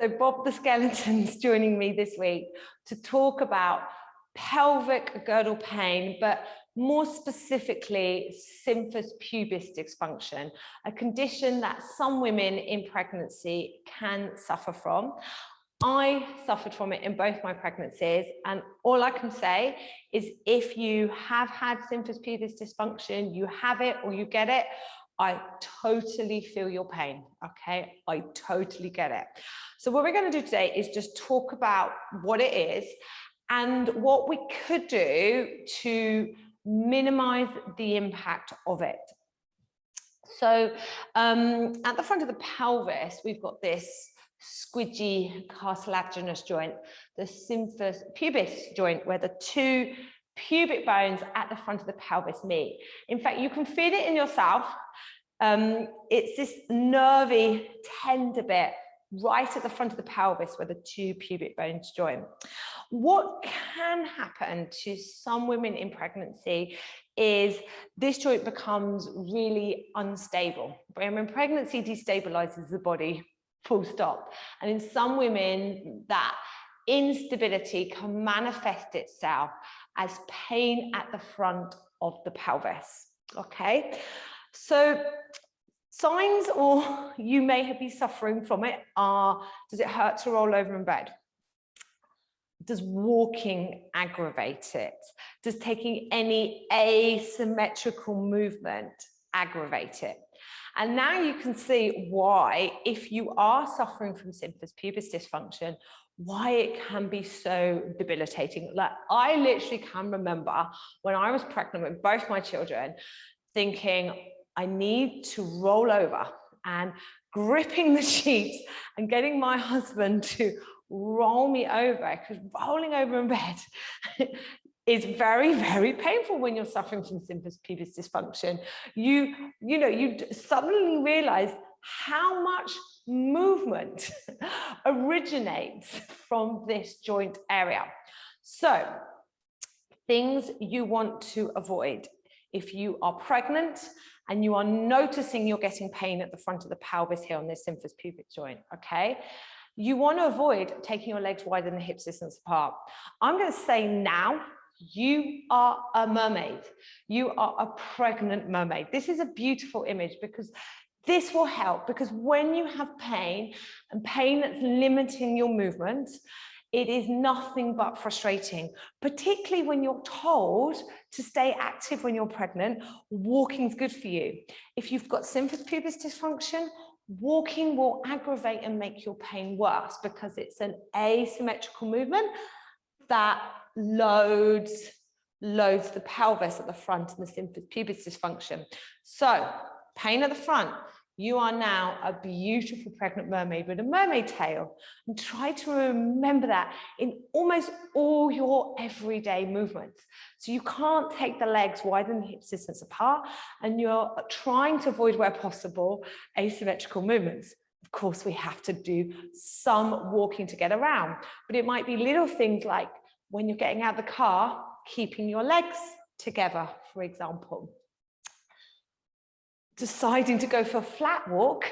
So Bob the Skeleton's joining me this week to talk about pelvic girdle pain, but more specifically, symphysis pubis dysfunction, a condition that some women in pregnancy can suffer from. I suffered from it in both my pregnancies, and all I can say is if you have had symphysis pubis dysfunction, you have it or you get it, I totally feel your pain, okay? I totally get it. So what we're going to do today is just talk about what it is and what we could do to minimize the impact of it. So at the front of the pelvis, we've got this squidgy cartilaginous joint, the symphysis pubis joint, where the two pubic bones at the front of the pelvis meet. In fact, you can feel it in yourself. It's this nervy, tender bit right at the front of the pelvis where the two pubic bones join. What can happen to some women in pregnancy is this joint becomes really unstable. When pregnancy destabilizes the body, full stop. And in some women, that instability can manifest itself as pain at the front of the pelvis. Okay, so signs, or you may be suffering from it, are: does it hurt to roll over in bed? Does walking aggravate it? Does taking any asymmetrical movement aggravate it? And now you can see why, if you are suffering from symphysis pubis dysfunction, why it can be so debilitating. Like, I literally can remember when I was pregnant with both my children thinking, I need to roll over, and gripping the sheets and getting my husband to roll me over, because rolling over in bed is very, very painful when you're suffering from symphysis pubis dysfunction. You suddenly realize how much movement originates from this joint area. So things you want to avoid if you are pregnant and you are noticing you're getting pain at the front of the pelvis here on this symphysis pubis joint, okay? You want to avoid taking your legs wider than the hip distance apart. I'm going to say now, you are a mermaid. You are a pregnant mermaid. This is a beautiful image because this will help, because when you have pain and pain that's limiting your movement, it is nothing but frustrating, particularly when you're told to stay active when you're pregnant. Walking's good for you. If you've got symphysis pubis dysfunction, walking will aggravate and make your pain worse because it's an asymmetrical movement that loads the pelvis at the front and the symphysis pubis dysfunction. So pain at the front, you are now a beautiful pregnant mermaid with a mermaid tail. And try to remember that in almost all your everyday movements. So you can't take the legs wider than the hip distance apart, and you're trying to avoid, where possible, asymmetrical movements. Of course, we have to do some walking to get around, but it might be little things like when you're getting out of the car, keeping your legs together, for example. Deciding to go for a flat walk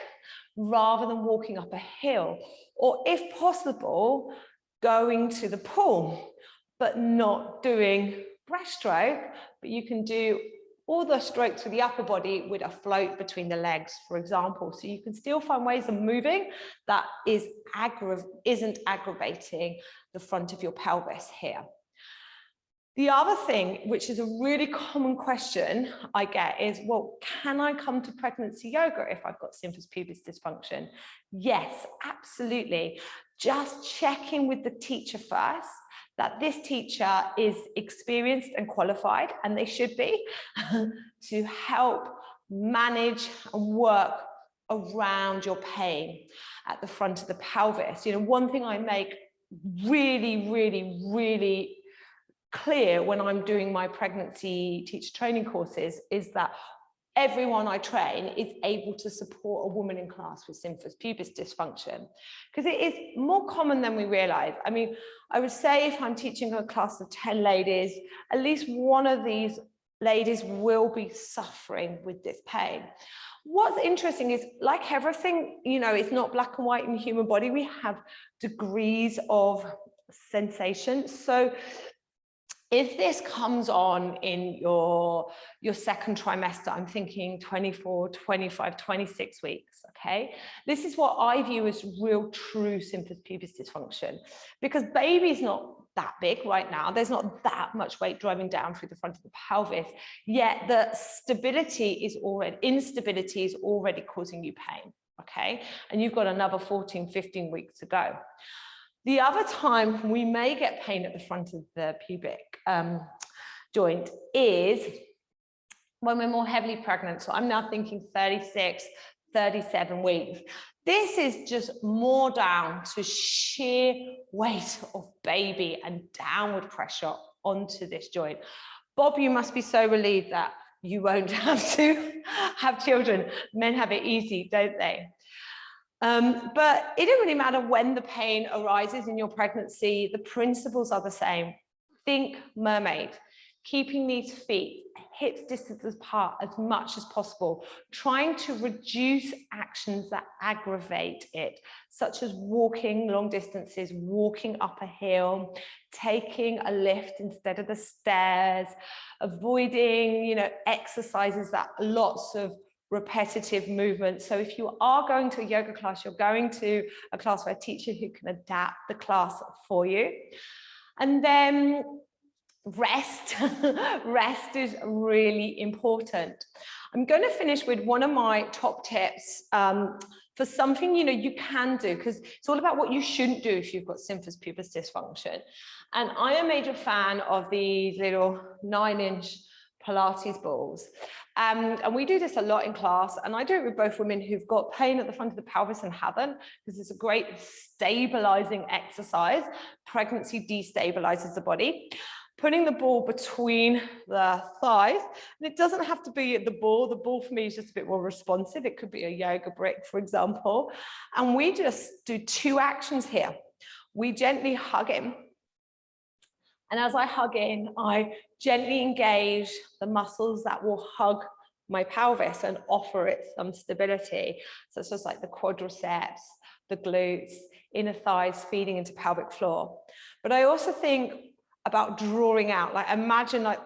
rather than walking up a hill, or if possible, going to the pool, but not doing breaststroke, but you can do all the strokes with the upper body with a float between the legs, for example. So you can still find ways of moving that isn't aggravating the front of your pelvis here. The other thing, which is a really common question I get, is, well, can I come to pregnancy yoga if I've got symphysis pubis dysfunction? Yes, absolutely. Just checking with the teacher first that this teacher is experienced and qualified, and they should be, to help manage and work around your pain at the front of the pelvis. You know, one thing I make really clear when I'm doing my pregnancy teacher training courses is that everyone I train is able to support a woman in class with symphysis pubis dysfunction, because it is more common than we realize. I mean, I would say if I'm teaching a class of 10 ladies, at least one of these ladies will be suffering with this pain. What's interesting is, like everything, you know, it's not black and white in the human body. We have degrees of sensation. So if this comes on in your second trimester, I'm thinking 24, 25, 26 weeks, okay? This is what I view as real, true symphysis pubis dysfunction, because baby's not that big right now. There's not that much weight driving down through the front of the pelvis, yet the instability is already causing you pain, okay? And you've got another 14, 15 weeks to go. The other time we may get pain at the front of the pubic joint is when we're more heavily pregnant. So I'm now thinking 36, 37 weeks. This is just more down to sheer weight of baby and downward pressure onto this joint. Bob, you must be so relieved that you won't have to have children. Men have it easy, don't they? But it doesn't really matter when the pain arises in your pregnancy. The principles are the same. Think mermaid, keeping these feet hips distance apart as much as possible, trying to reduce actions that aggravate it, such as walking long distances, walking up a hill, taking a lift instead of the stairs, avoiding, you know, exercises that lots of repetitive movements. So if you are going to a yoga class, you're going to a class where a teacher who can adapt the class for you. And then rest. Rest is really important. I'm going to finish with one of my top tips for something, you know, you can do, because it's all about what you shouldn't do if you've got symphysis pubis dysfunction. And I am a major fan of these little 9-inch Pilates balls. And we do this a lot in class, and I do it with both women who've got pain at the front of the pelvis and haven't, because it's a great stabilizing exercise. Pregnancy destabilizes the body. Putting the ball between the thighs, and it doesn't have to be the ball for me is just a bit more responsive. It could be a yoga brick, for example. And we just do 2 actions here. We gently hug in. And as I hug in, I gently engage the muscles that will hug my pelvis and offer it some stability. So it's just like the quadriceps, the glutes, inner thighs feeding into pelvic floor. But I also think about drawing out, like imagine like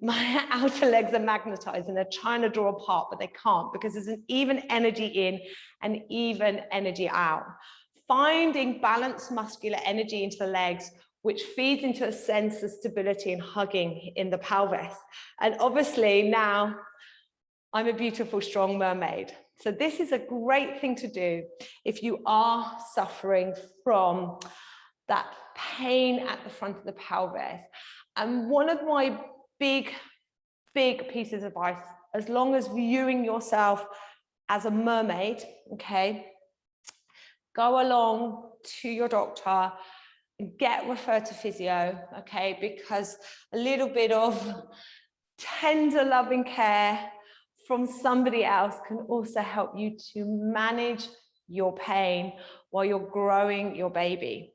my outer legs are magnetized and they're trying to draw apart, but they can't, because there's an even energy in and even energy out. Finding balanced muscular energy into the legs, which feeds into a sense of stability and hugging in the pelvis. And obviously now I'm a beautiful, strong mermaid. So this is a great thing to do if you are suffering from that pain at the front of the pelvis. And one of my big pieces of advice, as long as viewing yourself as a mermaid, okay, go along to your doctor, get referred to physio, okay, because a little bit of tender loving care from somebody else can also help you to manage your pain while you're growing your baby.